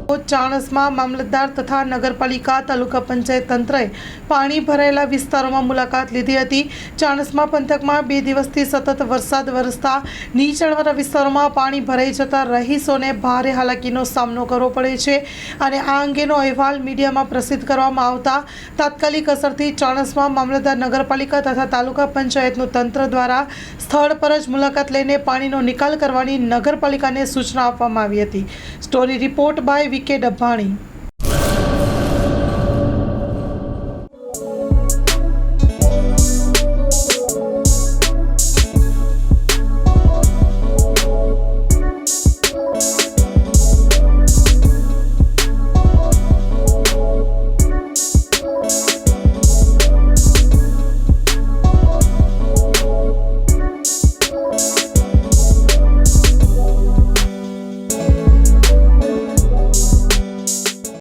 ચાણસ્મા મામલતદાર તથા નગરપાલિકા તાલુકા પંચાયત તંત્રએ પાણી ભરાયેલા વિસ્તારોમાં મુલાકાત લીધી હતી। ચાણસ્મા પંથકમાં 2 દિવસથી સતત વરસાદ વરસતા નીચાણવાળા વિસ્તારોમાં પાણી ભરાઈ જતા રહીશોને ભારે હાલાકીનો સામનો કરવો પડે છે અને આ અંગેનો અહેવાલ મીડિયામાં પ્રસિદ્ધ કરવામાં આવતા તાત્કાલિક અસરથી ચાણસ્મા મામલતદાર નગરપાલિકા તથા તાલુકા પંચાયતનું તંત્ર દ્વારા સ્થળ પર જ મુલાકાત લઈને પાણીનો નિકાલ કરવાની નગરપાલિકાને સૂચના આપવામાં આવી હતી। Story report by V K. ડભાણી।